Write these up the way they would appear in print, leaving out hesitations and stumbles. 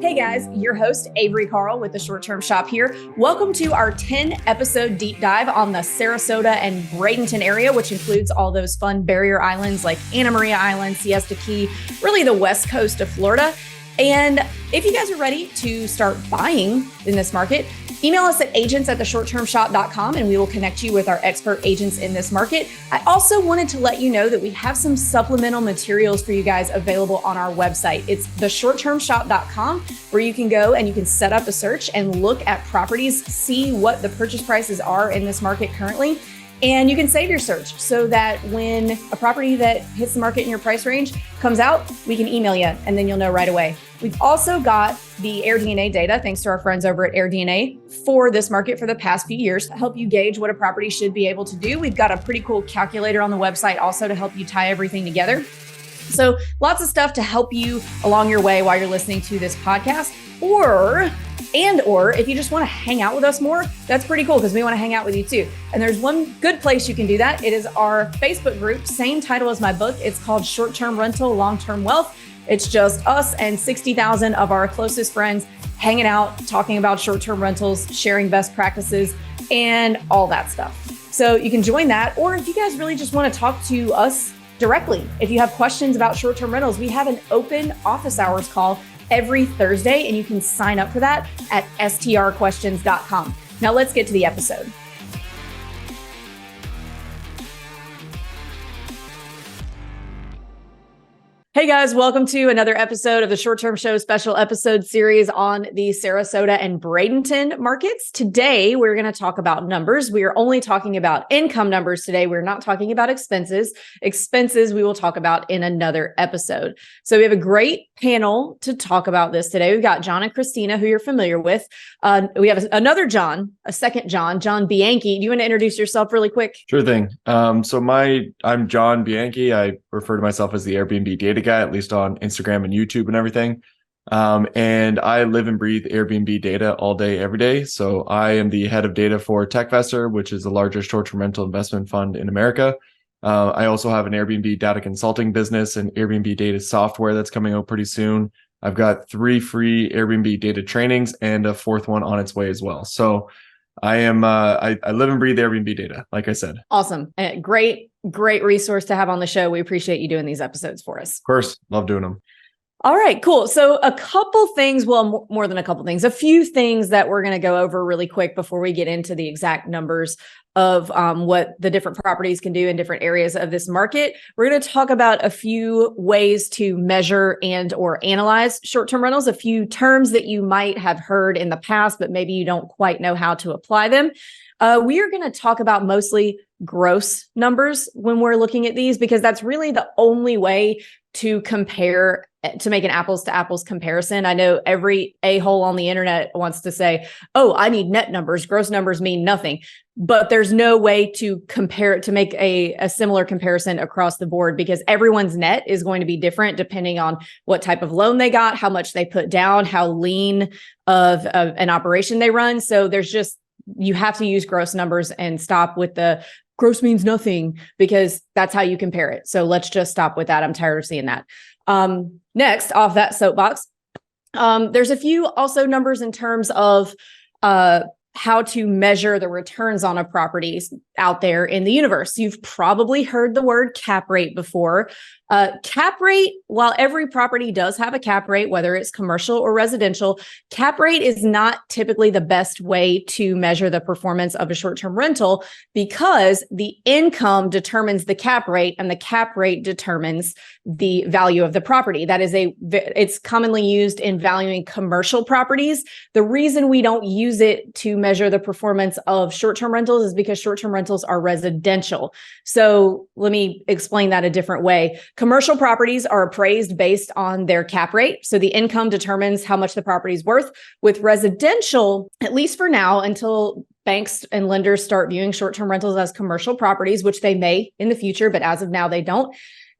Hey guys, your host Avery Carl with the Short Term Shop here. Welcome to our 10-episode deep dive on the Sarasota and Bradenton area, which includes all those fun barrier islands like Anna Maria Island, Siesta Key, really the west coast of Florida. And if you guys are ready to start buying in this market, email us at agents@theshorttermshop.com and we will connect you with our expert agents in this market. I also wanted to let you know that we have some supplemental materials for you guys available on our website. It's theshorttermshop.com where you can go and you can set up a search and look at properties, see what the purchase prices are in this market currently. And you can save your search so that when a property that hits the market in your price range comes out, we can email you and then you'll know right away. We've also got the AirDNA data, thanks to our friends over at AirDNA, for this market for the past few years to help you gauge what a property should be able to do. We've got a pretty cool calculator on the website also to help you tie everything together. So lots of stuff to help you along your way while you're listening to this podcast, or if you just want to hang out with us more, that's pretty cool because we want to hang out with you too. And there's one good place you can do that. It is our Facebook group, same title as my book. It's called Short-Term Rental, Long-Term Wealth. It's just us and 60,000 of our closest friends hanging out, talking about short-term rentals, sharing best practices, and all that stuff. So you can join that. Or if you guys really just want to talk to us directly, if you have questions about short-term rentals, we have an open office hours call every Thursday, and you can sign up for that at strquestions.com. Now let's get to the episode. Hey guys, welcome to another episode of the Short Term Show special episode series on the Sarasota and Bradenton markets. Today, we're going to talk about numbers. We are only talking about income numbers today. We're not talking about expenses. Expenses we will talk about in another episode. So we have a great panel to talk about this today. We've got John and Christina, who you're familiar with. We have another John, a second John Bianchi. Do you want to introduce yourself really quick? Sure thing. I'm John Bianchi. I refer to myself as the Airbnb data guy, at least on Instagram and YouTube and everything. And I live and breathe Airbnb data all day, every day. So I am the head of data for TechVestor, which is the largest short-term rental investment fund in America. I also have an Airbnb data consulting business and Airbnb data software that's coming out pretty soon. I've got 3 free Airbnb data trainings and a 4th one on its way as well. So I am, I live and breathe Airbnb data, like I said. Awesome. Great resource to have on the show. We appreciate you doing these episodes for us. Of course. Love doing them. All right, cool. So a couple things, well, more than a couple things, a few things that we're going to go over really quick before we get into the exact numbers of what the different properties can do in different areas of this market. We're going to talk about a few ways to measure and or analyze short-term rentals, a few terms that you might have heard in the past, but maybe you don't quite know how to apply them. We are going to talk about mostly gross numbers when we're looking at these, because that's really the only way to compare, to make an apples to apples comparison. I know every a-hole on the internet wants to say, oh, I need net numbers. Gross numbers mean nothing. But there's no way to compare it, to make a similar comparison across the board, because everyone's net is going to be different depending on what type of loan they got, how much they put down, how lean of an operation they run. So you have to use gross numbers and stop with the gross means nothing, because that's how you compare it. So let's just stop with that. I'm tired of seeing that. Next, off that soapbox, there's a few also numbers in terms of how to measure the returns on a property out there in the universe. You've probably heard the word cap rate before. Cap rate, while every property does have a cap rate, whether it's commercial or residential, cap rate is not typically the best way to measure the performance of a short-term rental, because the income determines the cap rate and the cap rate determines the value of the property. It's commonly used in valuing commercial properties. The reason we don't use it to measure the performance of short-term rentals is because short-term rentals are residential. So let me explain that a different way. Commercial properties are appraised based on their cap rate. So the income determines how much the property is worth. With residential, at least for now, until banks and lenders start viewing short-term rentals as commercial properties, which they may in the future, but as of now, they don't.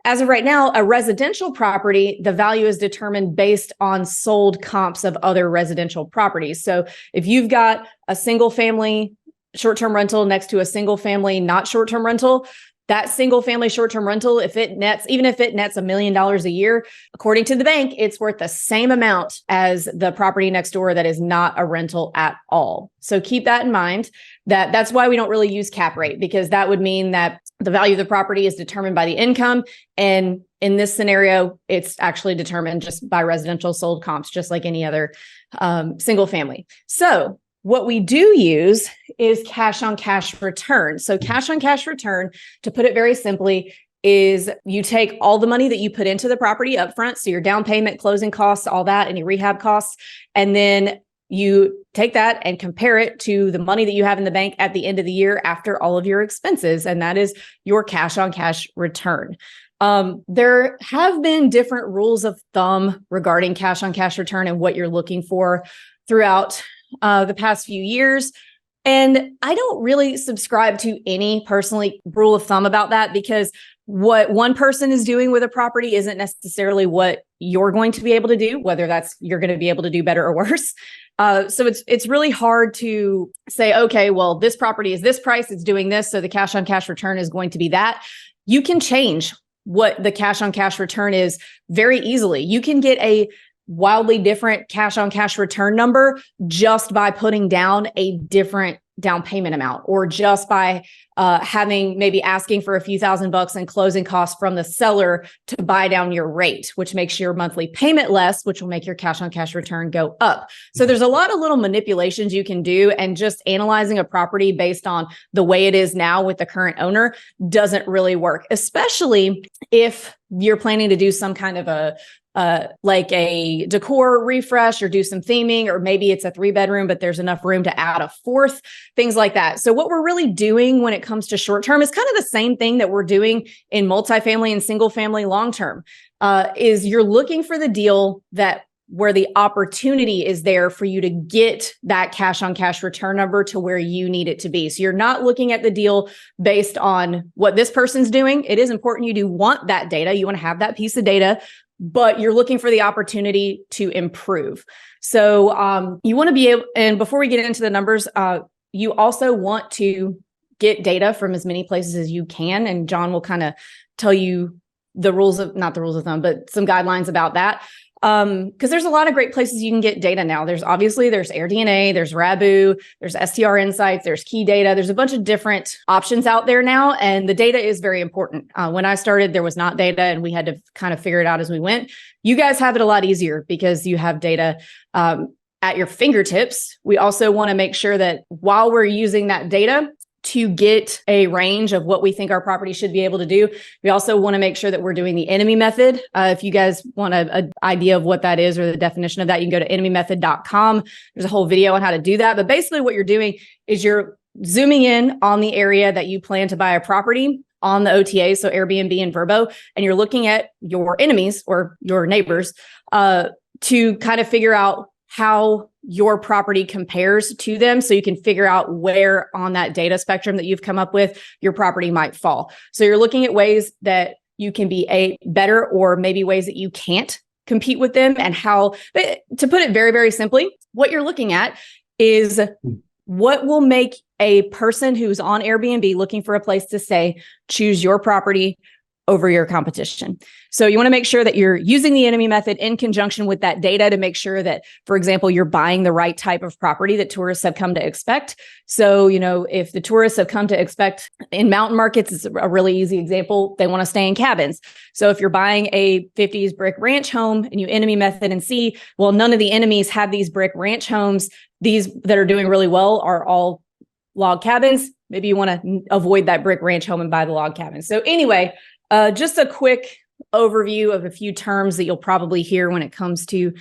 As of right now, a residential property, the value is determined based on sold comps of other residential properties. So if you've got a single family short-term rental next to a single family not short-term rental, that single family short-term rental, even if it nets $1 million a year, according to the bank, it's worth the same amount as the property next door that is not a rental at all. So keep that in mind. That's why we don't really use cap rate, because that would mean that the value of the property is determined by the income. And in this scenario, it's actually determined just by residential sold comps, just like any other single family. So what we do use is cash on cash return. So cash on cash return, to put it very simply, is you take all the money that you put into the property upfront, so your down payment, closing costs, all that, any rehab costs, and then you take that and compare it to the money that you have in the bank at the end of the year after all of your expenses, and that is your cash on cash return. There have been different rules of thumb regarding cash on cash return and what you're looking for throughout the past few years. And I don't really subscribe to any personally rule of thumb about that, because what one person is doing with a property isn't necessarily what you're going to be able to do, whether that's you're going to be able to do better or worse. So it's really hard to say, okay, well, this property is this price, it's doing this, so the cash on cash return is going to be that. You can change what the cash on cash return is very easily. You can get a wildly different cash on cash return number just by putting down a different down payment amount, or just by maybe asking for a few $1,000s in closing costs from the seller to buy down your rate, which makes your monthly payment less, which will make your cash on cash return go up. So there's a lot of little manipulations you can do, and just analyzing a property based on the way it is now with the current owner doesn't really work, especially if you're planning to do some kind of like a decor refresh or do some theming, or maybe it's a 3-bedroom, but there's enough room to add a 4th, things like that. So what we're really doing when it comes to short term is kind of the same thing that we're doing in multifamily and single family long term, is you're looking for the deal where the opportunity is there for you to get that cash on cash return number to where you need it to be. So you're not looking at the deal based on what this person's doing. It is important you do want that data. You want to have that piece of data, but you're looking for the opportunity to improve. So you want to be able, and before we get into the numbers, you also want to get data from as many places as you can. And John will kind of tell you not the rules of thumb, but some guidelines about that. Because there's a lot of great places you can get data now. There's AirDNA, there's Rabu, there's STR Insights, there's Key Data. There's a bunch of different options out there now, and the data is very important. When I started, there was not data, and we had to kind of figure it out as we went. You guys have it a lot easier because you have data at your fingertips. We also want to make sure that while we're using that data to get a range of what we think our property should be able to do, we also want to make sure that we're doing the enemy method. If you guys want an idea of what that is or the definition of that, you can go to enemymethod.com. There's a whole video on how to do that. But basically what you're doing is you're zooming in on the area that you plan to buy a property on the OTA, so Airbnb and Verbo, and you're looking at your enemies or your neighbors to kind of figure out how your property compares to them, so you can figure out where on that data spectrum that you've come up with your property might fall. So you're looking at ways that you can be better, or maybe ways that you can't compete with them, and how, to put it very, very simply, what you're looking at is what will make a person who's on Airbnb looking for a place to stay choose your property over your competition. So you want to make sure that you're using the enemy method in conjunction with that data to make sure that, for example, you're buying the right type of property that tourists have come to expect. So, if the tourists have come to expect in mountain markets, it's a really easy example. They want to stay in cabins. So if you're buying a 50s brick ranch home and you enemy method and see, well, none of the enemies have these brick ranch homes. These that are doing really well are all log cabins. Maybe you want to avoid that brick ranch home and buy the log cabin. So anyway, just a quick overview of a few terms that you'll probably hear when it comes to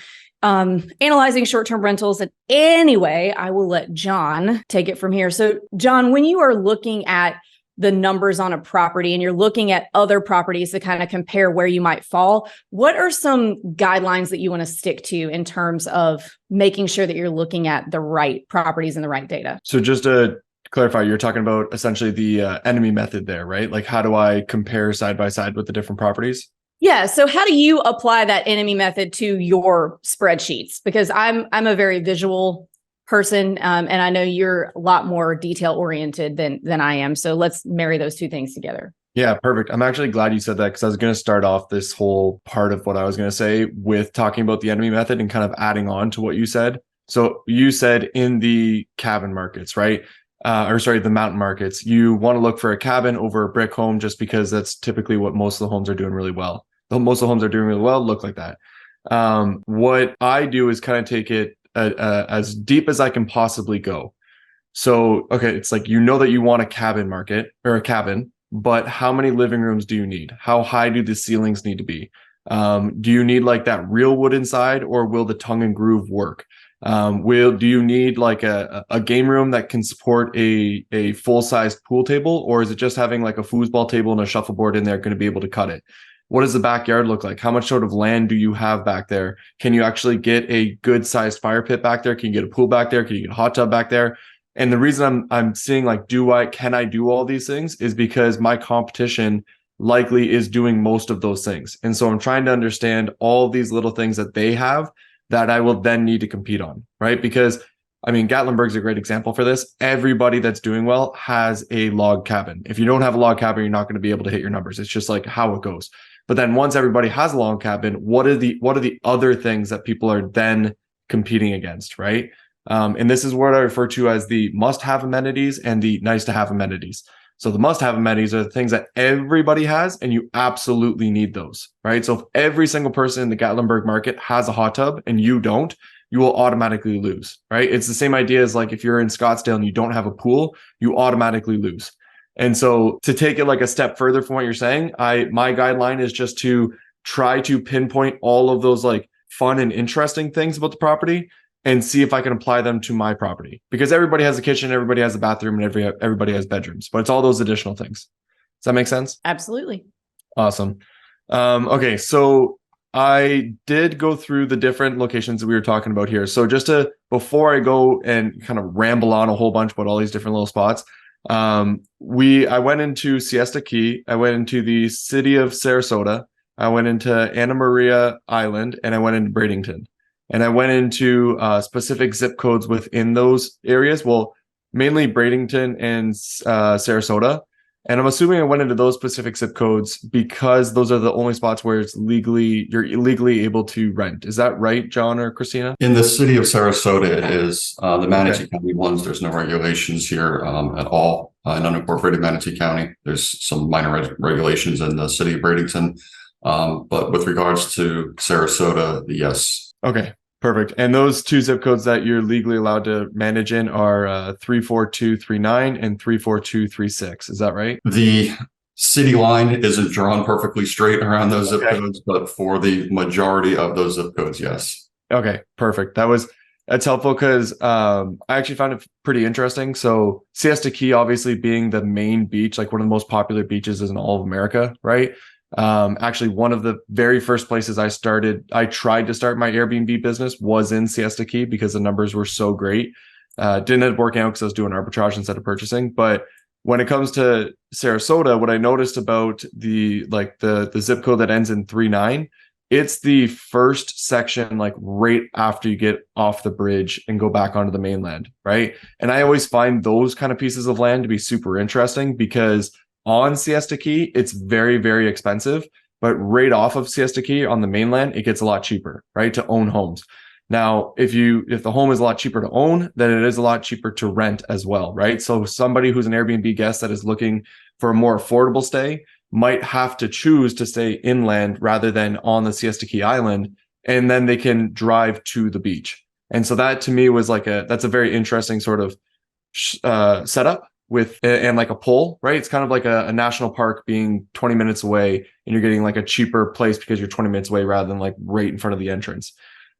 analyzing short-term rentals. And anyway, I will let John take it from here. So John, when you are looking at the numbers on a property and you're looking at other properties to kind of compare where you might fall, what are some guidelines that you want to stick to in terms of making sure that you're looking at the right properties and the right data? So just to clarify, you're talking about essentially the enemy method there, right? Like, how do I compare side by side with the different properties? Yeah. So how do you apply that enemy method to your spreadsheets? Because I'm a very visual person, and I know you're a lot more detail oriented than I am. So let's marry those two things together. Yeah, perfect. I'm actually glad you said that because I was going to start off this whole part of what I was going to say with talking about the enemy method and kind of adding on to what you said. So you said in the cabin markets, right? Or sorry, the mountain markets, you want to look for a cabin over a brick home just because that's typically what most of the homes are doing really well. Most of the homes are doing really well, look like that. What I do is kind of take it as deep as I can possibly go. So, okay, it's like you know that you want a cabin market or a cabin, but how many living rooms do you need? How high do the ceilings need to be? Do you need like that real wood inside, or will the tongue and groove work? Do you need like a game room that can support a full sized pool table, or is it just having like a foosball table and a shuffleboard in there going to be able to cut it? What does the backyard look like? How much sort of land do you have back there? Can you actually get a good sized fire pit back there? Can you get a pool back there? Can you get a hot tub back there? And the reason I'm seeing like, can I do all these things is because my competition likely is doing most of those things. And so I'm trying to understand all these little things that they have that I will then need to compete on, right? Because I mean, Gatlinburg's a great example for this. Everybody that's doing well has a log cabin. If you don't have a log cabin, you're not going to be able to hit your numbers. It's just like how it goes. But then once everybody has a log cabin, what are the other things that people are then competing against, right? And this is what I refer to as the must-have amenities and the nice-to-have amenities. So the must-have amenities are the things that everybody has, and you absolutely need those, right? So if every single person in the Gatlinburg market has a hot tub and you don't, you will automatically lose, right? It's the same idea as like if you're in Scottsdale and you don't have a pool, you automatically lose. And so to take it like a step further from what you're saying, my guideline is just to try to pinpoint all of those like fun and interesting things about the property and see if I can apply them to my property, because everybody has a kitchen, everybody has a bathroom, and everybody has bedrooms, but it's all those additional things. Does that make sense? Absolutely. Awesome. Okay, so I did go through the different locations that we were talking about here. So before I go and kind of ramble on a whole bunch about all these different little spots, I went into Siesta Key, I went into the city of Sarasota, I went into Anna Maria Island, and I went into Bradenton. And I went into specific zip codes within those areas. Well, mainly Bradenton and Sarasota. And I'm assuming I went into those specific zip codes because those are the only spots where you're legally able to rent. Is that right, John or Christina? In the city of Sarasota, it is. The Manatee County ones, there's no regulations here at all. In unincorporated Manatee County, there's some minor regulations in the city of Bradenton. But with regards to Sarasota, yes. Okay, perfect. And those two zip codes that you're legally allowed to manage in are 34239 and 34236. Is that right? The city line isn't drawn perfectly straight around those zip codes, but for the majority of those zip codes, yes. Okay, perfect. That's helpful because I actually found it pretty interesting. So Siesta Key, obviously being the main beach, like one of the most popular beaches in all of America, right? Actually, one of the very first places I tried to start my Airbnb business was in Siesta Key because the numbers were so great. Didn't end up working out because I was doing arbitrage instead of purchasing. But when it comes to Sarasota, what I noticed about the zip code that ends in 39, it's the first section, like right after you get off the bridge and go back onto the mainland, right? And I always find those kind of pieces of land to be super interesting because on Siesta Key, it's very, very expensive, but right off of Siesta Key on the mainland, it gets a lot cheaper, right? To own homes. Now, if the home is a lot cheaper to own, then it is a lot cheaper to rent as well, right? So somebody who's an Airbnb guest that is looking for a more affordable stay might have to choose to stay inland rather than on the Siesta Key Island, and then they can drive to the beach. And so that to me was that's a very interesting sort of setup and like a pull, right? It's kind of like a national park being 20 minutes away and you're getting like a cheaper place because you're 20 minutes away rather than like right in front of the entrance.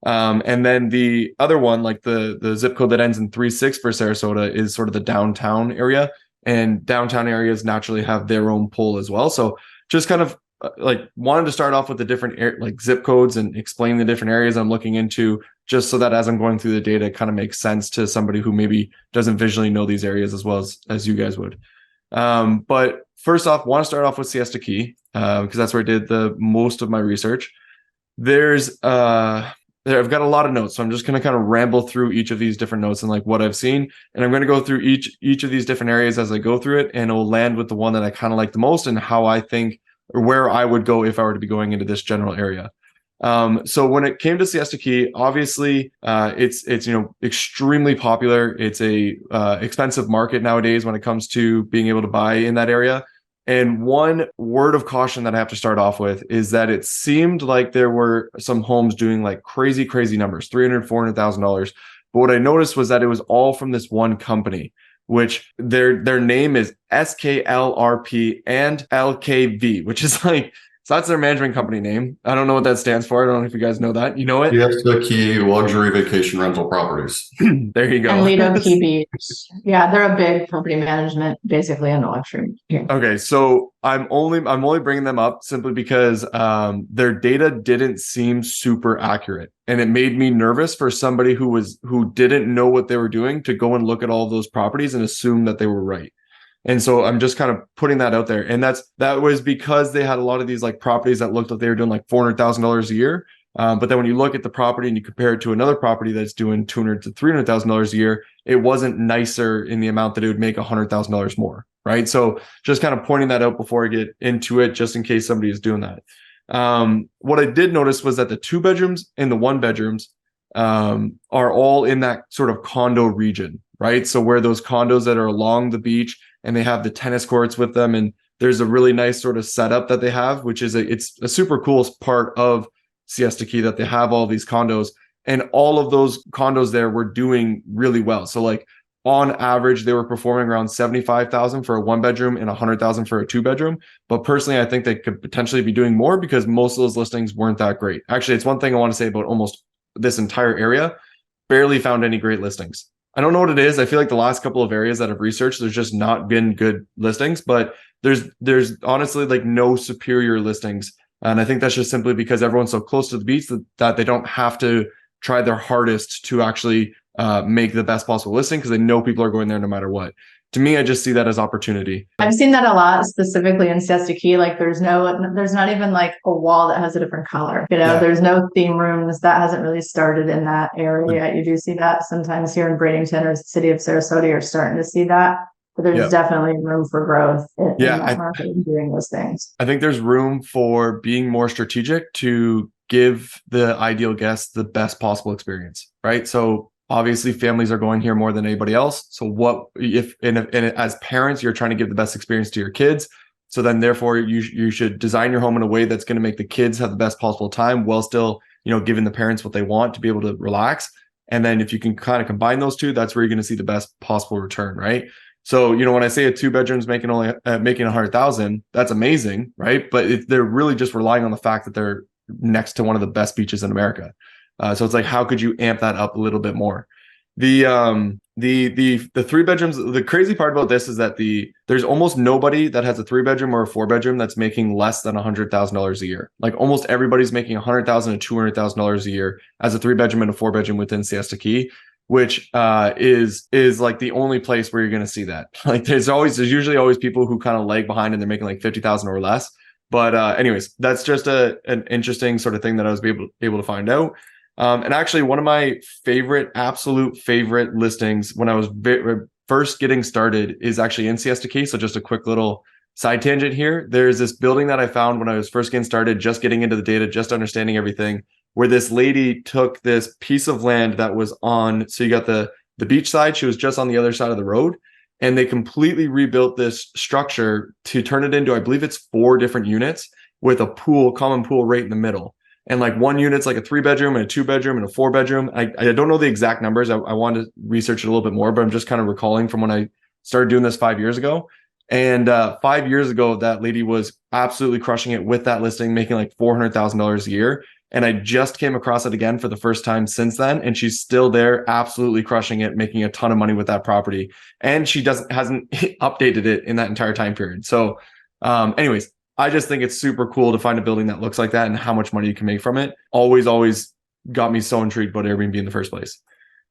And then the other one, like the zip code that ends in 36 for Sarasota is sort of the downtown area, and downtown areas naturally have their own pull as well. So just kind of like wanted to start off with the different like zip codes and explain the different areas I'm looking into, just so that as I'm going through the data, it kind of makes sense to somebody who maybe doesn't visually know these areas as well as you guys would. But first off, want to start off with Siesta Key because that's where I did the most of my research. There's I've got a lot of notes, so I'm just going to kind of ramble through each of these different notes and like what I've seen. And I'm going to go through each of these different areas as I go through it, and it'll land with the one that I kind of like the most and how I think or where I would go if I were to be going into this general area. So when it came to Siesta Key, obviously, it's extremely popular. It's a expensive market nowadays when it comes to being able to buy in that area. And one word of caution that I have to start off with is that it seemed like there were some homes doing like crazy numbers, $300,000, $400,000. But what I noticed was that it was all from this one company, which their name is SKLRP and LKV, which is like, so that's their management company name. I don't know what that stands for. I don't know if you guys know that. You know it? Siesta Key Luxury Vacation Rental Properties. There you go. And Lido Key Beach. Yeah, they're a big property management, basically in the luxury here. Okay, so I'm only bringing them up simply because their data didn't seem super accurate, and it made me nervous for somebody who didn't know what they were doing to go and look at all of those properties and assume that they were right. And so I'm just kind of putting that out there. And that was because they had a lot of these like properties that looked like they were doing like $400,000 a year. But then when you look at the property and you compare it to another property that's doing $200,000 to $300,000 a year, it wasn't nicer in the amount that it would make $100,000 more, right? So just kind of pointing that out before I get into it, just in case somebody is doing that. What I did notice was that the 2 bedrooms and the 1 bedrooms are all in that sort of condo region, right? So where those condos that are along the beach and they have the tennis courts with them, and there's a really nice sort of setup that they have, which is it's a super cool part of Siesta Key that they have all these condos, and all of those condos there were doing really well. So like on average, they were performing around 75,000 for a 1 bedroom and 100,000 for a 2 bedroom. But personally, I think they could potentially be doing more because most of those listings weren't that great. Actually, it's one thing I want to say about almost this entire area. Barely found any great listings. I don't know what it is. I feel like the last couple of areas that I've researched, there's just not been good listings, but there's honestly like no superior listings. And I think that's just simply because everyone's so close to the beach that they don't have to try their hardest to actually make the best possible listing because they know people are going there no matter what. To me, I just see that as opportunity. I've seen that a lot, specifically in Siesta Key. Like there's not even like a wall that has a different color. There's no theme rooms. That hasn't really started in that area. You do see that sometimes here in Bradenton or the city of Sarasota, you're starting to see that. But there's definitely room for growth in that market and doing those things. I think there's room for being more strategic to give the ideal guest the best possible experience, right? So obviously families are going here more than anybody else. So what if as parents, you're trying to give the best experience to your kids. So then therefore you should design your home in a way that's going to make the kids have the best possible time while still, giving the parents what they want to be able to relax. And then if you can kind of combine those two, that's where you're going to see the best possible return, right? So, when I say a 2 bedrooms making 100,000, that's amazing, right? But they're really just relying on the fact that they're next to one of the best beaches in America. So it's like, how could you amp that up a little bit more? The 3 bedrooms, the crazy part about this is that there's almost nobody that has a 3 bedroom or a 4 bedroom that's making less than $100,000 a year. Like almost everybody's making $100,000 to $200,000 a year as a 3 bedroom and a 4 bedroom within Siesta Key, which is like the only place where you're going to see that. Like there's usually always people who kind of lag behind and they're making like 50,000 or less. But anyways, that's just an interesting sort of thing that I was able to find out. And actually, one of my absolute favorite listings when I was first getting started is actually in Siesta Key. So just a quick little side tangent here. There's this building that I found when I was first getting started, just getting into the data, just understanding everything, where this lady took this piece of land that was on, so you got the beach side, she was just on the other side of the road, and they completely rebuilt this structure to turn it into, I believe it's 4 different units with a common pool right in the middle. And like one unit's like a 3 bedroom and a 2 bedroom and a 4 bedroom. I don't know the exact numbers. I wanted to research it a little bit more, but I'm just kind of recalling from when I started doing this 5 years ago. And 5 years ago, that lady was absolutely crushing it with that listing, making like $400,000 a year. And I just came across it again for the first time since then. And she's still there, absolutely crushing it, making a ton of money with that property. And she hasn't updated it in that entire time period. So anyways, I just think it's super cool to find a building that looks like that and how much money you can make from it. Always got me so intrigued about Airbnb in the first place.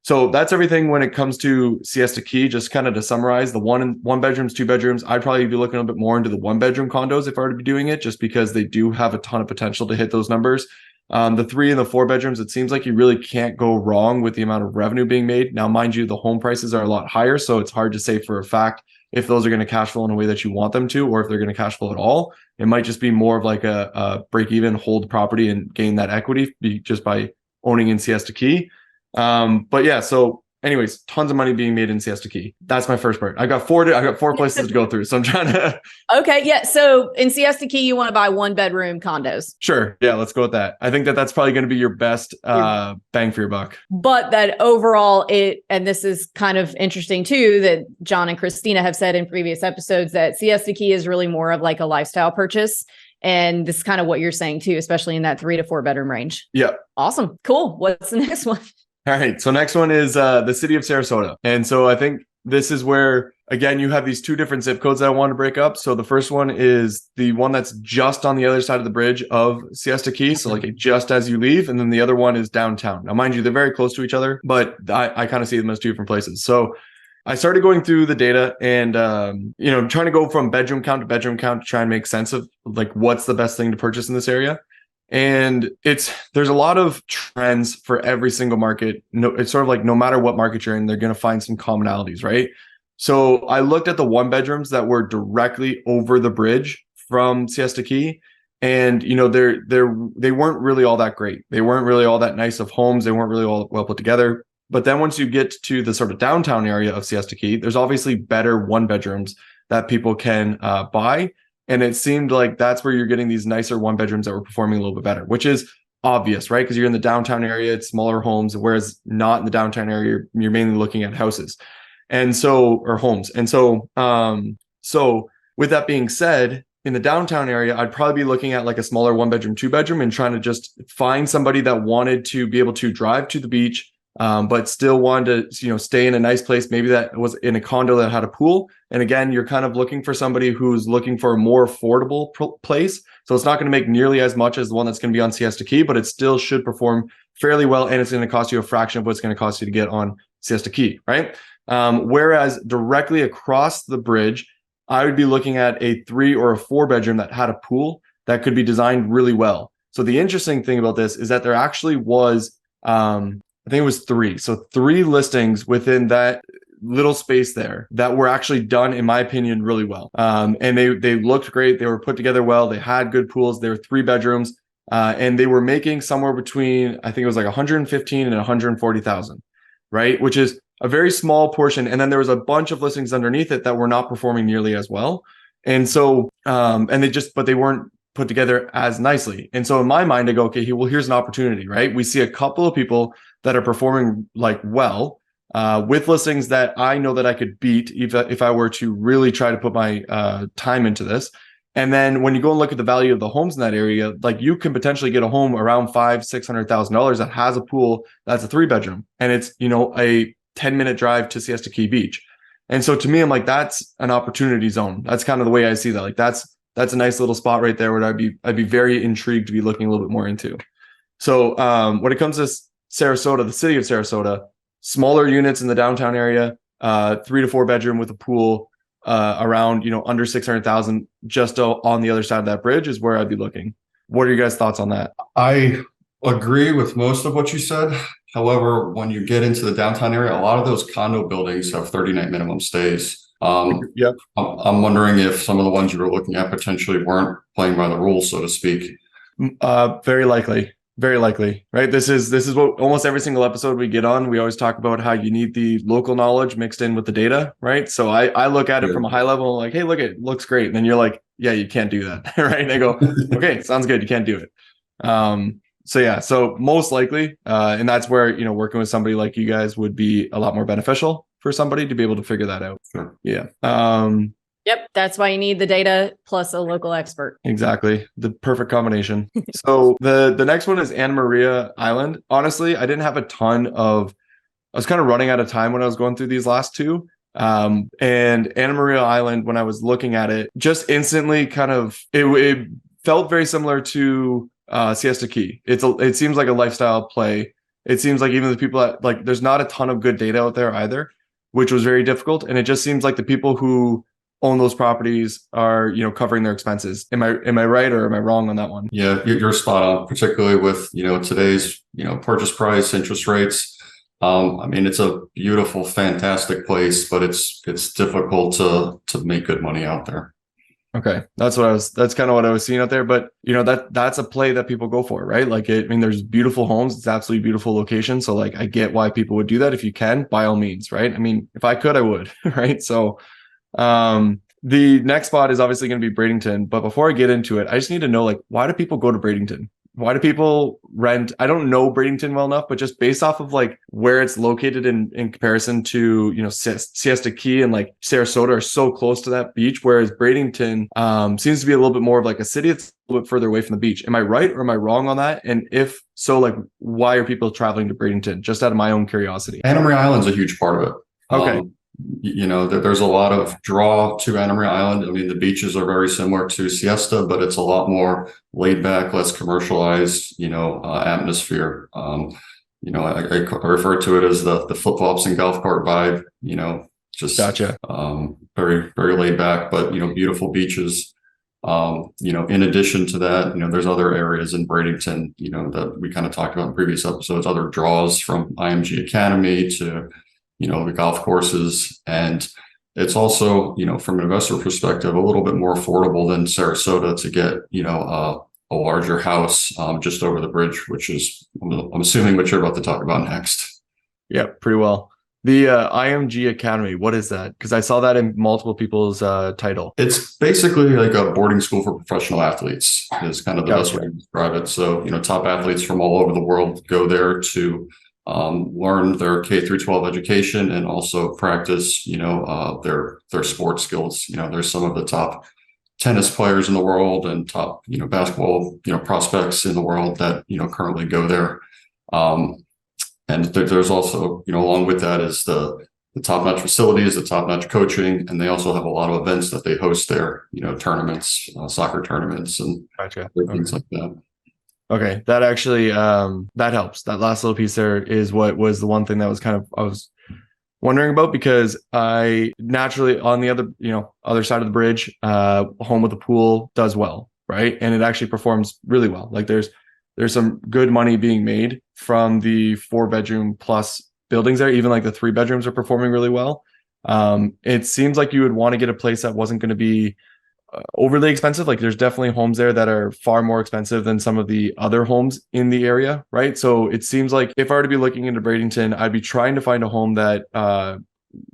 So that's everything when it comes to Siesta Key. Just kind of to summarize, the one bedrooms, 2 bedrooms, I'd probably be looking a bit more into the 1 bedroom condos if I were to be doing it, just because they do have a ton of potential to hit those numbers. The 3 and the 4 bedrooms, it seems like you really can't go wrong with the amount of revenue being made. Now, mind you, the home prices are a lot higher, so it's hard to say for a fact if those are going to cash flow in a way that you want them to, or if they're going to cash flow at all. It might just be more of like a break even, hold property and gain that equity just by owning in Siesta Key. But yeah, so anyways, tons of money being made in Siesta Key. That's my first part. I got four places to go through. So I'm trying to. Okay. Yeah. So in Siesta Key, you want to buy 1-bedroom condos. Sure. Yeah. Let's go with that. I think that's probably going to be your best bang for your buck. But that overall and this is kind of interesting too, that John and Christina have said in previous episodes that Siesta Key is really more of like a lifestyle purchase. And this is kind of what you're saying too, especially in that 3 to 4 bedroom range. Yeah. Awesome. Cool. What's the next one? All right. So next one is the city of Sarasota. And so I think this is where, again, you have these 2 different zip codes that I want to break up. So the first one is the one that's just on the other side of the bridge of Siesta Key. So like just as you leave. And then the other one is downtown. Now, mind you, they're very close to each other, but I kind of see them as 2 different places. So I started going through the data and, trying to go from bedroom count to bedroom count to try and make sense of like what's the best thing to purchase in this area. And there's a lot of trends for every single market. No, it's sort of like no matter what market you're in, they're going to find some commonalities, right? So I looked at the 1-bedrooms that were directly over the bridge from Siesta Key, and they weren't really all that great. They weren't really all that nice of homes. They weren't really all well put together. But then once you get to the sort of downtown area of Siesta Key, there's obviously better 1-bedrooms that people can buy. And it seemed like that's where you're getting these nicer 1-bedrooms that were performing a little bit better, which is obvious, right? Because you're in the downtown area, it's smaller homes, whereas not in the downtown area, you're mainly looking at houses or homes. And so with that being said, in the downtown area, I'd probably be looking at like a smaller 1-bedroom, 2-bedroom and trying to just find somebody that wanted to be able to drive to the beach, but still wanted to, stay in a nice place. Maybe that was in a condo that had a pool. And again, you're kind of looking for somebody who's looking for a more affordable place. So it's not going to make nearly as much as the one that's going to be on Siesta Key, but it still should perform fairly well. And it's going to cost you a fraction of what it's going to cost you to get on Siesta Key, right? Whereas directly across the bridge, I would be looking at a 3 or a 4-bedroom that had a pool that could be designed really well. So the interesting thing about this is that there actually was, I think it was 3. So 3 listings within that little space there that were actually done, in my opinion, really well. And they looked great. They were put together well. They had good pools. They were 3 bedrooms. And they were making somewhere between, I think it was like 115 and 140,000, right? Which is a very small portion. And then there was a bunch of listings underneath it that were not performing nearly as well. And so, but they weren't put together as nicely. And so in my mind, I go, okay, well, here's an opportunity, right? We see a couple of people that are performing like well, with listings that I know that I could beat if I were to really try to put my time into this. And then when you go and look at the value of the homes in that area, like you can potentially get a home around $500,000-$600,000 that has a pool that's a 3-bedroom, and it's a 10-minute drive to Siesta Key Beach. And so to me, I'm like, that's an opportunity zone. That's kind of the way I see that. Like that's a nice little spot right there where I'd be very intrigued to be looking a little bit more into. So when it comes to Sarasota, the city of Sarasota, smaller units in the downtown area, 3 to 4 bedroom with a pool, around, under 600,000 just on the other side of that bridge is where I'd be looking. What are your guys' thoughts on that? I agree with most of what you said. However, when you get into the downtown area, a lot of those condo buildings have 30-night minimum stays. Yep. I'm wondering if some of the ones you were looking at potentially weren't playing by the rules, so to speak. Very likely. Very likely, right? This is what almost every single episode we get on. We always talk about how you need the local knowledge mixed in with the data, right? So I look at it from a high level, like, hey, look, it looks great. And then you're like, yeah, you can't do that, right? And I go, okay, sounds good. You can't do it. So most likely, and that's where, working with somebody like you guys would be a lot more beneficial for somebody to be able to figure that out. Sure. Yeah. Yep. That's why you need the data plus a local expert. Exactly. The perfect combination. So the next one is Anna Maria Island. Honestly, I didn't have I was kind of running out of time when I was going through these last 2. And Anna Maria Island, when I was looking at it, just instantly kind of, it felt very similar to Siesta Key. It seems like a lifestyle play. It seems like even the people that there's not a ton of good data out there either, which was very difficult. And it just seems like the people who own those properties are, covering their expenses. Am I right or am I wrong on that one? Yeah, you're spot on, particularly with, today's, purchase price, interest rates. I mean, it's a beautiful, fantastic place, but it's difficult to make good money out there. Okay. That's kind of what I was seeing out there. But that's a play that people go for, right? Like there's beautiful homes. It's absolutely beautiful location. So like, I get why people would do that. If you can, by all means, right? I mean, if I could, I would, right? So, the next spot is obviously going to be Bradenton. But before I get into it, I just need to know, like, why do people go to Bradenton? Why do people rent? I don't know Bradenton well enough, but just based off of like where it's located in comparison to, Siesta Key and like Sarasota are so close to that beach, whereas Bradenton seems to be a little bit more of like a city. It's a little bit further away from the beach. Am I right or am I wrong on that? And if so, like, why are people traveling to Bradenton? Just out of my own curiosity. Anna Maria Island's a huge part of it. Okay. There's a lot of draw to Anna Maria Island. I mean, the beaches are very similar to Siesta, but it's a lot more laid back, less commercialized, atmosphere. I refer to it as the flip flops and golf cart vibe. Just Gotcha. Very, very laid back, but beautiful beaches. In addition to that, there's other areas in Bradenton, that we kind of talked about in previous episodes, other draws from IMG Academy to the golf courses. And it's also, from an investor perspective, a little bit more affordable than Sarasota to get, a larger house just over the bridge, which is, I'm assuming what you're about to talk about next. Yeah, pretty well. The IMG Academy, what is that? Because I saw that in multiple people's title. It's basically like a boarding school for professional athletes is kind of the best way to describe it. So, top athletes from all over the world go there to learn their K through 12 education and also practice, their sports skills. There's some of the top tennis players in the world and top, basketball, prospects in the world that, currently go there. And there's also, along with that is the top-notch facilities, the top-notch coaching, and they also have a lot of events that they host there, tournaments, soccer tournaments and things like that. Okay, that actually that helps. That last little piece there is what was the one thing that was I was wondering about, because I naturally on the other side of the bridge, home with a pool does well, right? And it actually performs really well. Like there's some good money being made from the 4-bedroom plus buildings there. Even like the 3 bedrooms are performing really well. It seems like you would want to get a place that wasn't going to be overly expensive. Like there's definitely homes there that are far more expensive than some of the other homes in the area, right? So it seems like if I were to be looking into Bradenton, I'd be trying to find a home that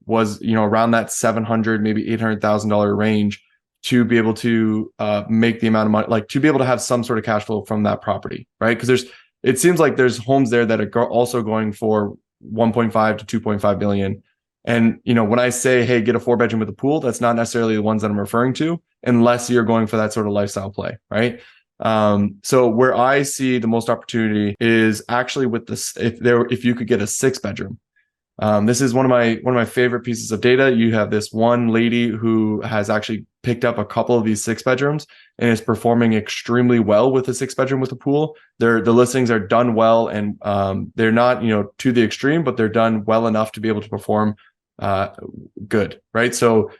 was around that $700,000 maybe $800,000 range to be able to make the amount of money, like to be able to have some sort of cash flow from that property, right? Because it seems like there's homes there that are also going for 1.5 to 2.5 million. And, when I say, hey, get a 4-bedroom with a pool, that's not necessarily the ones that I'm referring to, unless you're going for that sort of lifestyle play, right? So where I see the most opportunity is actually with this, if you could get a 6-bedroom. This is one of my favorite pieces of data. You have this one lady who has actually picked up a couple of these 6-bedrooms and is performing extremely well with a 6-bedroom with a pool. The listings are done well, and they're not to the extreme, but they're done well enough to be able to perform good, right? So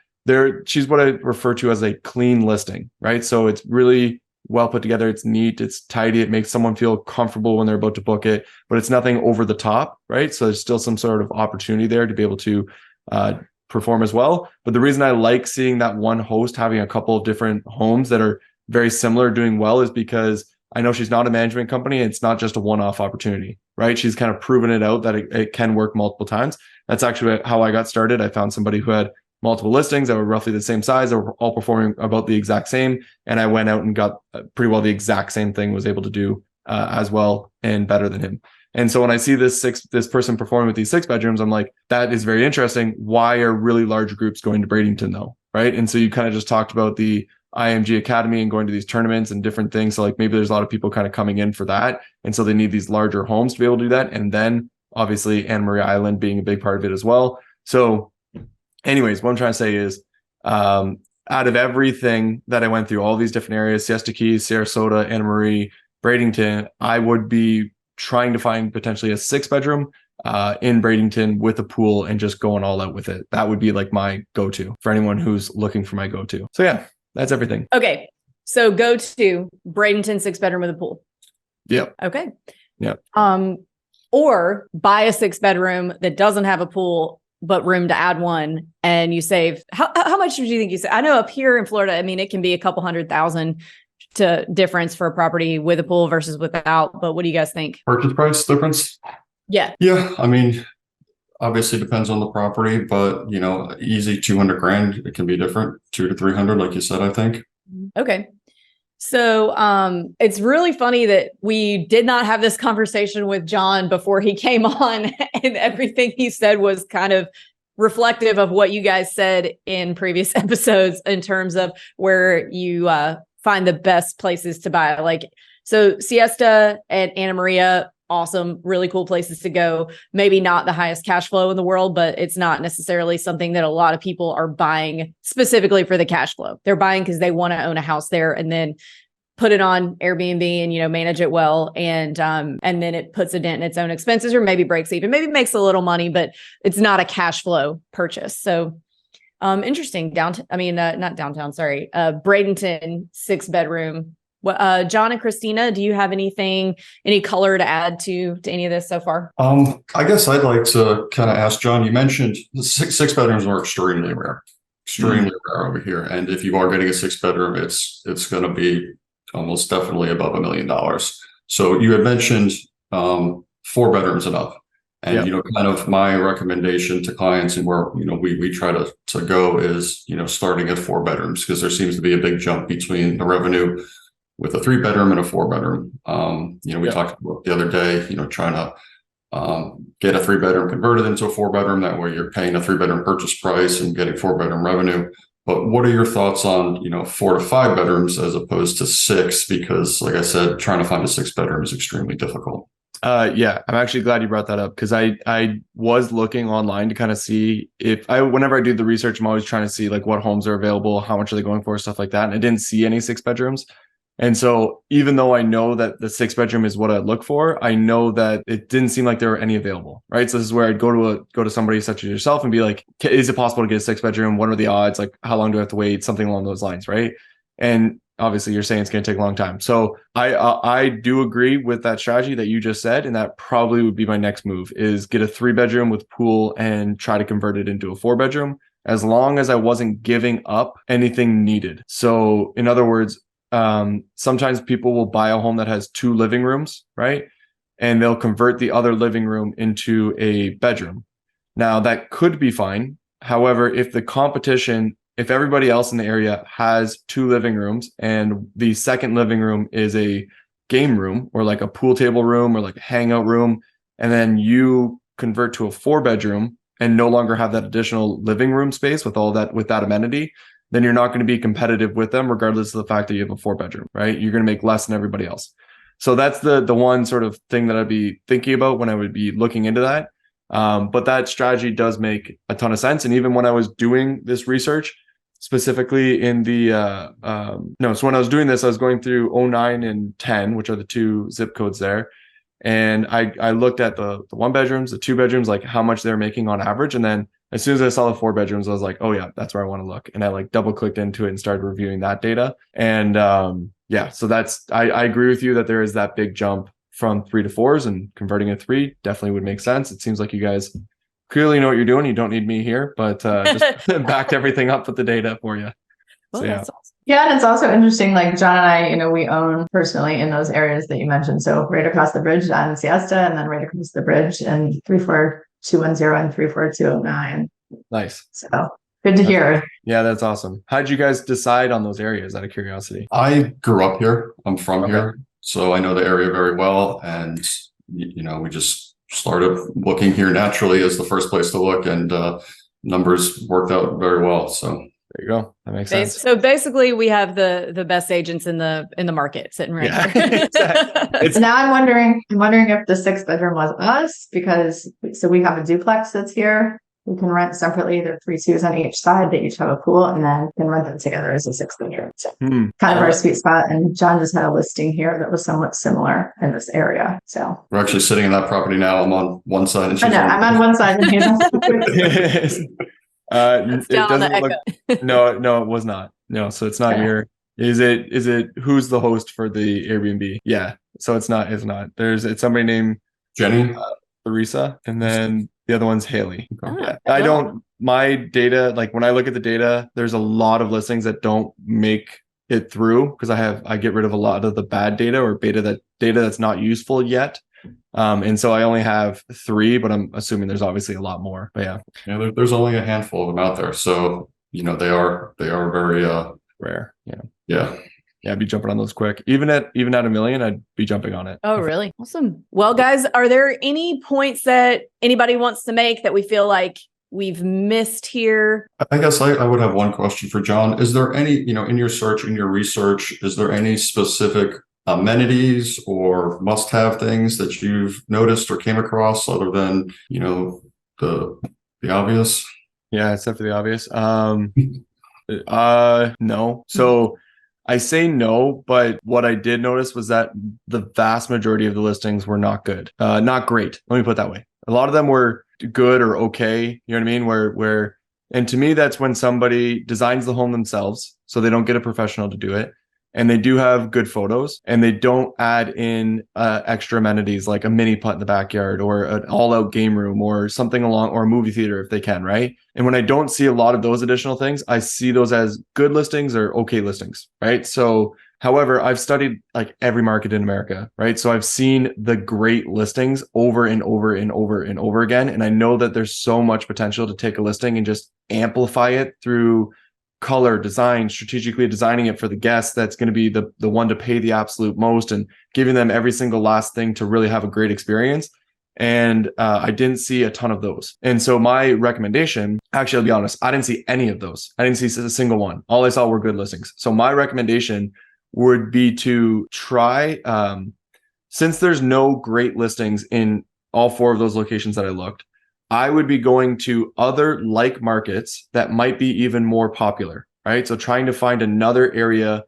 she's what I refer to as a clean listing, right? So it's really well put together. It's neat. It's tidy. It makes someone feel comfortable when they're about to book it, but it's nothing over the top, right? So there's still some sort of opportunity there to be able to perform as well. But the reason I like seeing that one host having a couple of different homes that are very similar doing well is because I know she's not a management company. It's not just a one-off opportunity, right? She's kind of proven it out that it can work multiple times. That's actually how I got started. I found somebody who had multiple listings that were roughly the same size, that were all performing about the exact same. And I went out and got pretty well the exact same thing, was able to do as well and better than him. And so when I see this person performing with these 6-bedrooms, I'm like, that is very interesting. Why are really large groups going to Bradenton though? Right. And so you kind of just talked about the IMG Academy and going to these tournaments and different things. So like maybe there's a lot of people kind of coming in for that. And so they need these larger homes to be able to do that. And then obviously Anna Maria Island being a big part of it as well. So anyways, what I'm trying to say is out of everything that I went through, all these different areas, Siesta Key, Sarasota, Anna Maria, Bradenton, I would be trying to find potentially a 6-bedroom in Bradenton with a pool and just going all out with it. That would be like my go-to for anyone who's looking for my go-to. So yeah, that's everything. Okay. So go to Bradenton 6-bedroom with a pool. Yep. Okay. Yep. Or buy a 6-bedroom that doesn't have a pool, but room to add one, and you save. How much do you think you save? I know up here in Florida, I mean, it can be a couple $100,000 to difference for a property with a pool versus without. But what do you guys think? Purchase price difference? Yeah. Yeah. I mean, obviously depends on the property, but easy 200 grand. It can be different, 200 to 300, like you said, I think. Okay. So it's really funny that we did not have this conversation with John before he came on, and everything he said was kind of reflective of what you guys said in previous episodes in terms of where you find the best places to buy. Like, so Siesta and Anna Maria, awesome, really cool places to go. Maybe not the highest cash flow in the world, but it's not necessarily something that a lot of people are buying specifically for the cash flow. They're buying because they want to own a house there and then put it on Airbnb and, manage it well. And then it puts a dent in its own expenses, or maybe breaks even, maybe makes a little money, but it's not a cash flow purchase. So interesting. Downtown, not downtown, sorry. Bradenton 6-bedroom. John and Christina, do you have any color to add to any of this so far? I guess I'd like to kind of ask John, you mentioned the six bedrooms are extremely rare over here. And if you are getting a 6-bedroom, it's going to be almost definitely above $1 million. So you had mentioned 4 bedrooms and up. And, kind of my recommendation to clients and where, we try to go is, starting at 4 bedrooms, because there seems to be a big jump between the revenue with a 3-bedroom and a 4-bedroom. We talked about the other day, trying to get a 3-bedroom converted into a 4-bedroom. That way you're paying a 3-bedroom purchase price and getting 4-bedroom revenue. But what are your thoughts on, 4 to 5 bedrooms as opposed to 6? Because like I said, trying to find a 6-bedroom is extremely difficult. Yeah, I'm actually glad you brought that up, because I was looking online to kind of see whenever I do the research, I'm always trying to see like what homes are available, how much are they going for, stuff like that. And I didn't see any 6-bedrooms. And so even though I know that the 6-bedroom is what I look for, I know that it didn't seem like there were any available, right? So this is where I'd go to somebody such as yourself and be like, is it possible to get a 6-bedroom? What are the odds? Like, how long do I have to wait? Something along those lines, right? And obviously you're saying it's going to take a long time. So I do agree with that strategy that you just said. And that probably would be my next move, is get a 3-bedroom with pool and try to convert it into a 4-bedroom, as long as I wasn't giving up anything needed. So in other words, sometimes people will buy a home that has 2 living rooms, right? And they'll convert the other living room into a bedroom. Now that could be fine. However, if everybody else in the area has 2 living rooms and the second living room is a game room or like a pool table room or like a hangout room, and then you convert to a 4-bedroom and no longer have that additional living room space with that amenity, then you're not going to be competitive with them, regardless of the fact that you have a 4-bedroom, right? You're going to make less than everybody else. So that's the one sort of thing that I'd be thinking about when I would be looking into that. But that strategy does make a ton of sense. And even when I was doing this research, specifically in so when I was doing this, I was going through 09 and 10, which are the 2 zip codes there. And I looked at the 1-bedrooms, the 2-bedrooms, like how much they're making on average. And then as soon as I saw the 4-bedrooms, I was like, oh yeah, that's where I want to look. And I like double clicked into it and started reviewing that data. And so I agree with you that there is that big jump from 3 to 4s, and converting a 3 definitely would make sense. It seems like you guys clearly know what you're doing. You don't need me here, but just backed everything up with the data for you. Well, So, yeah. that's awesome. Yeah, and it's also interesting, like John and I, we own personally in those areas that you mentioned. So right across the bridge on Siesta, and then right across the bridge in 34210 and 34209. Nice. So good to hear. Yeah, that's awesome. How did you guys decide on those areas, out of curiosity? I grew up here. I'm from here. So I know the area very well. And, we just started looking here naturally as the first place to look, and numbers worked out very well. So there you go. That makes sense. So basically, we have the best agents in the market sitting right here. Exactly. Now I'm wondering if the 6-bedroom was us, because we have a duplex that's here. You can rent separately. There are 3 suites on each side. They each have a pool, and then you can rent them together as a 6-bedroom. So kind of our sweet spot. And John just had a listing here that was somewhat similar in this area. So we're actually sitting in that property now. I'm on one side and she's I'm on one side. And he's on it doesn't look. No, it was not. No, so it's not your. Is it? Who's the host for the Airbnb? Yeah, so it's not. It's somebody named Jenny, Larissa, and then the other one's Haley. Okay. Yeah. My data, like when I look at the data, there's a lot of listings that don't make it through because I get rid of a lot of the bad data or data that's not useful yet. And so I only have 3, but I'm assuming there's obviously a lot more. But yeah, there's only a handful of them out there. So, they are very rare. Yeah. I'd be jumping on those quick. Even at $1 million, I'd be jumping on it. Oh, really? Awesome. Well, guys, are there any points that anybody wants to make that we feel like we've missed here? I guess I would have one question for John. Is there any, in your research, is there any specific amenities or must-have things that you've noticed or came across other than, the obvious? Yeah, except for the obvious. No. So I say no, but what I did notice was that the vast majority of the listings were not good. Not great. Let me put it that way. A lot of them were good or okay. You know what I mean? And to me, that's when somebody designs the home themselves, so they don't get a professional to do it. And they do have good photos, and they don't add in extra amenities like a mini putt in the backyard or an all-out game room or something or a movie theater if they can, right? And when I don't see a lot of those additional things, I see those as good listings or okay listings, right? So, however, I've studied like every market in America, right? So I've seen the great listings over and over and over and over again, and I know that there's so much potential to take a listing and just amplify it through color design, strategically designing it for the guest that's going to be the one to pay the absolute most and giving them every single last thing to really have a great experience. And I didn't see a ton of those. And so my recommendation, actually, I'll be honest, I didn't see any of those. I didn't see a single one. All I saw were good listings. So my recommendation would be to try, since there's no great listings in all 4 of those locations that I looked, I would be going to other like markets that might be even more popular, right? So trying to find another area,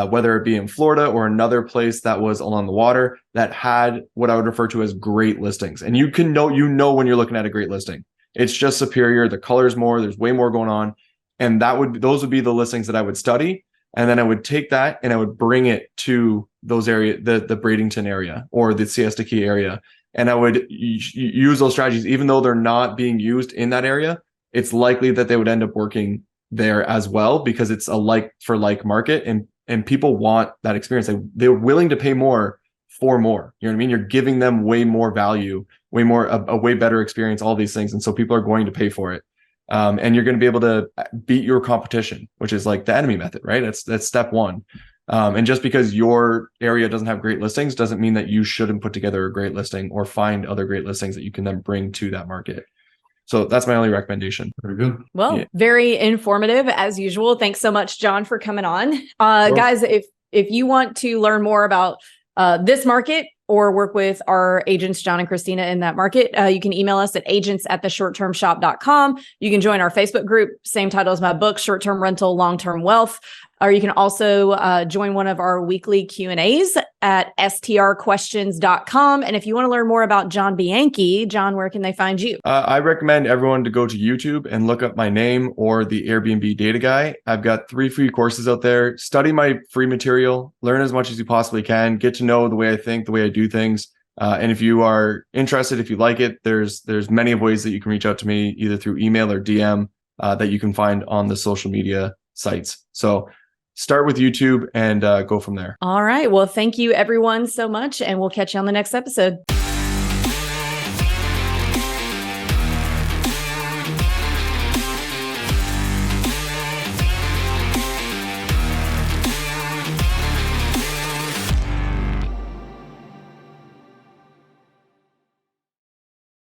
whether it be in Florida or another place that was along the water that had what I would refer to as great listings. And you know when you're looking at a great listing, it's just superior. The color's more, there's way more going on. And those would be the listings that I would study. And then I would take that and I would bring it to those area, the Bradenton area or the Siesta Key area. And I would use those strategies, even though they're not being used in that area. It's likely that they would end up working there as well because it's a like for like market, and people want that experience. They're willing to pay more for more. You know what I mean? You're giving them way more value, way more a way better experience, all these things, and so people are going to pay for it. And you're going to be able to beat your competition, which is like the enemy method, right? That's step 1. And just because your area doesn't have great listings doesn't mean that you shouldn't put together a great listing or find other great listings that you can then bring to that market. So that's my only recommendation. Very good. Well, very informative as usual. Thanks so much, John, for coming on. Guys, if you want to learn more about this market or work with our agents, John and Christina, in that market, you can email us at agents@theshorttermshop.com. You can join our Facebook group, same title as my book, Short-Term Rental, Long-Term Wealth. Or you can also join one of our weekly Q&As at strquestions.com. And if you want to learn more about John Bianchi, John, where can they find you? I recommend everyone to go to YouTube and look up my name or the Airbnb Data Guy. I've got 3 free courses out there. Study my free material, learn as much as you possibly can, get to know the way I think, the way I do things. And if you are interested, if you like it, there's many of ways that you can reach out to me, either through email or DM that you can find on the social media sites. So start with YouTube and go from there. All right. Well, thank you everyone so much, and we'll catch you on the next episode.